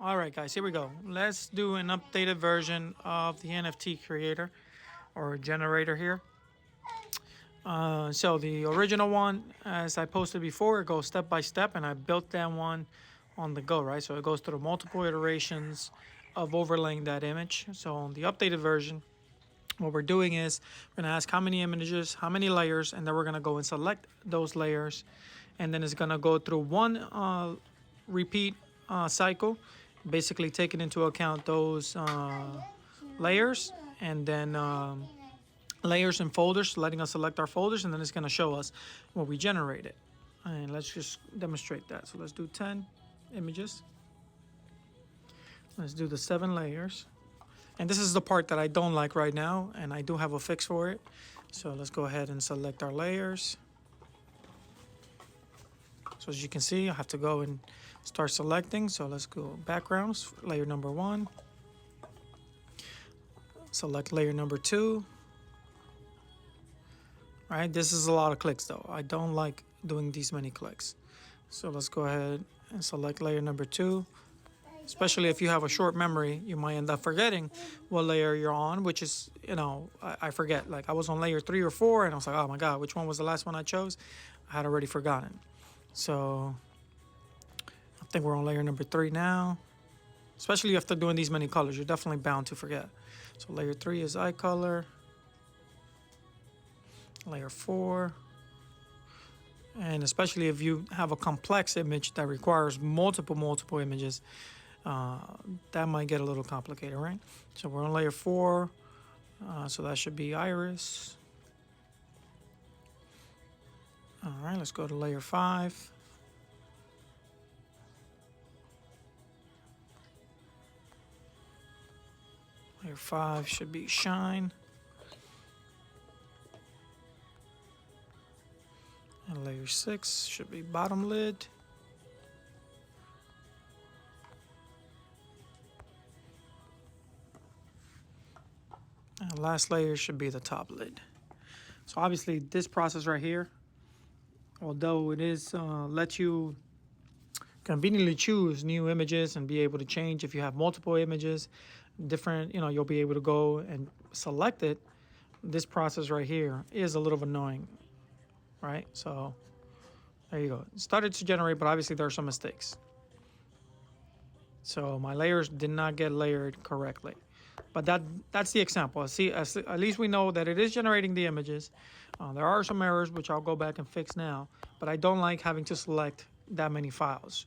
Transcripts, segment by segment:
All right, guys, here we go. Let's do an updated version of the NFT creator or generator here. So the original one, as I posted before, it goes step by step, and I built that one on the go, right? So it goes through multiple iterations of overlaying that image. So on the updated version, what we're doing is we're gonna ask how many images, how many layers, and then we're gonna go and select those layers, and then it's gonna go through one repeat cycle, basically taking into account those layers, and then layers and folders, letting us select our folders, and then it's gonna show us what we generated. And let's just demonstrate that. So let's do 10 images. Let's do the 7 layers. And this is the part that I don't like right now, and I do have a fix for it. So let's go ahead and select our layers. So as you can see, I have to go and start selecting. So let's go backgrounds, layer number 1. Select layer number 2. All right, this is a lot of clicks though. I don't like doing these many clicks. So let's go ahead and select layer number 2. Especially if you have a short memory, you might end up forgetting what layer you're on, which is, I forget. Like I was on layer 3 or 4, and I was like, oh my God, which one was the last one I chose? I had already forgotten. So I think we're on layer number 3 now. Especially after doing these many colors, you're definitely bound to forget. So layer 3 is eye color. Layer 4. And especially if you have a complex image that requires multiple images, that might get a little complicated, right? So we're on layer 4, so that should be iris. All right, let's go to layer 5. Layer 5 should be shine. And layer 6 should be bottom lid. And last layer should be the top lid. So obviously this process right here, although it is lets you conveniently choose new images and be able to change if you have multiple images, different, you'll be able to go and select it. This process right here is a little annoying, right? So there you go. It started to generate, but obviously there are some mistakes. So my layers did not get layered correctly. But that's the example. See, at least we know that it is generating the images. There are some errors, which I'll go back and fix now. But I don't like having to select that many files.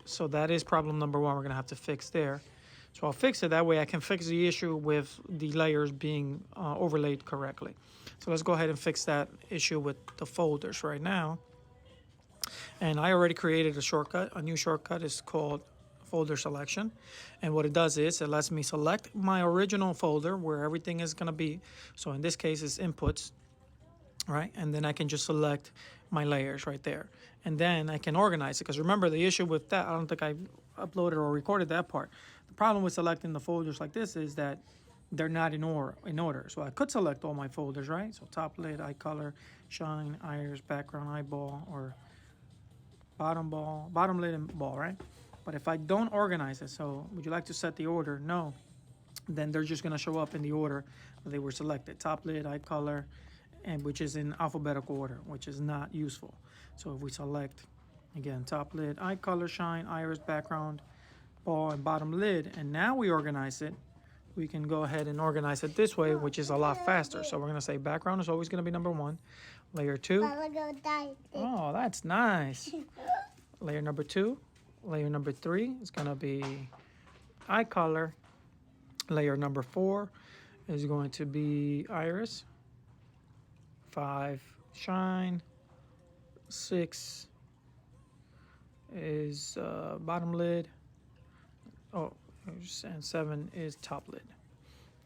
So that is problem number 1 we're going to have to fix there. So I'll fix it. That way I can fix the issue with the layers being overlaid correctly. So let's go ahead and fix that issue with the folders right now. And I already created a shortcut. A new shortcut is called folder selection, and what it does is it lets me select my original folder where everything is going to be. So in this case it's inputs, right? And then I can just select my layers right there, and then I can organize it. Because remember, the issue with that, I don't think I uploaded or recorded that part. The problem with selecting the folders like this is that they're not in order. So I could select all my folders, right? So top lid, eye color, shine, iris, background, eyeball, or bottom lid and ball, right? But if I don't organize it, so would you like to set the order? No. Then they're just going to show up in the order that they were selected. Top lid, eye color, and which is in alphabetical order, which is not useful. So if we select, again, top lid, eye color, shine, iris, background, ball, and bottom lid, and now we organize it, we can go ahead and organize it this way, which is a lot faster. So we're going to say background is always going to be number 1. Layer 2. Oh, that's nice. Layer number 2. Layer number 3 is going to be eye color. Layer number 4 is going to be iris. 5, shine. 6 is bottom lid. Oh, and 7 is top lid.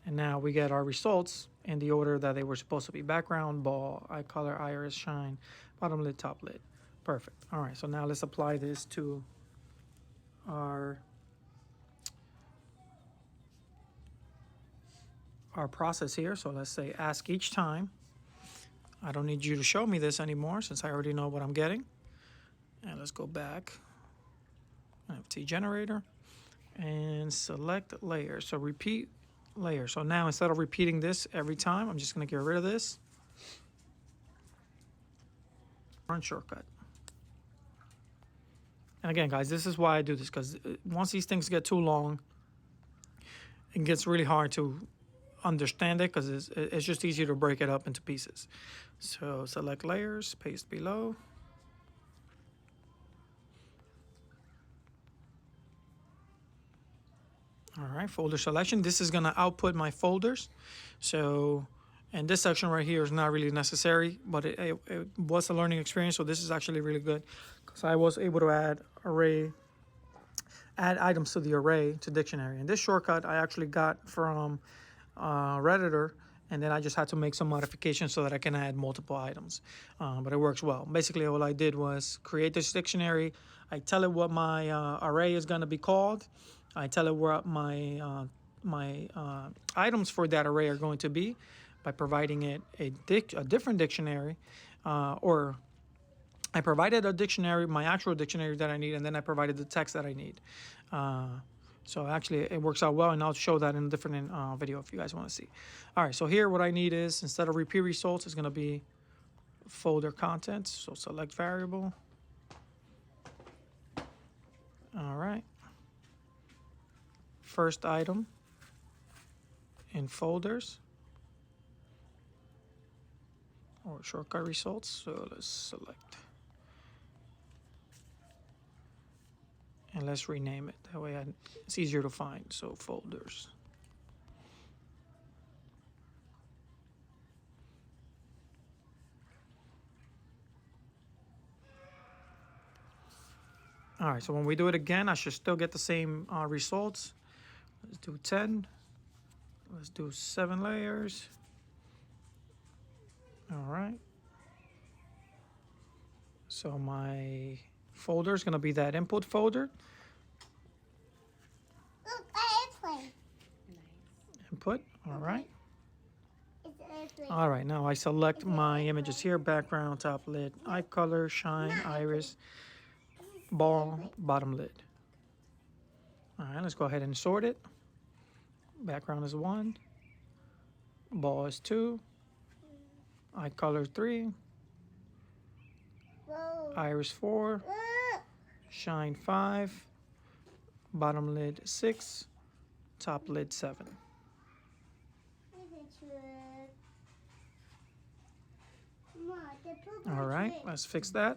And now we get our results in the order that they were supposed to be: background, ball, eye color, iris, shine, bottom lid, top lid. Perfect. All right, so now let's apply this to our process here. So let's say ask each time. I don't need you to show me this anymore since I already know what I'm getting. And let's go back NFT generator, and select layer. So repeat layer. So now instead of repeating this every time, I'm just going to get rid of this. Run shortcut. And again, guys, this is why I do this, because once these things get too long, it gets really hard to understand it, because it's just easier to break it up into pieces. So select layers, paste below. All right, folder selection. This is going to output my folders. So, and this section right here is not really necessary, but it was a learning experience. So this is actually really good, because I was able to add items to the array to dictionary. And this shortcut I actually got from Redditor, and then I just had to make some modifications so that I can add multiple items. But it works well. Basically, all I did was create this dictionary. I tell it what my array is going to be called. I tell it where my items for that array are going to be by providing it a different dictionary, or I provided a dictionary, my actual dictionary that I need, and then I provided the text that I need. So actually it works out well, and I'll show that in a different video if you guys want to see. All right, so here what I need is, instead of repeat results, it's going to be folder contents. So select variable. All right. First item in folders, or shortcut results. So let's select. And let's rename it. That way it's easier to find. So folders. All right, so when we do it again, I should still get the same results. Let's do 10. Let's do 7 layers. All right. So my folder is going to be that input folder. Look, I airplane. Input. All right. It's an airplane. All right, now I select my images here: background, top lid, eye color, shine, iris, ball, bottom lid. All right, let's go ahead and sort it. Background is 1, ball is 2, eye color 3, Whoa. iris 4, shine 5, bottom lid 6, top lid 7. All right, let's fix that.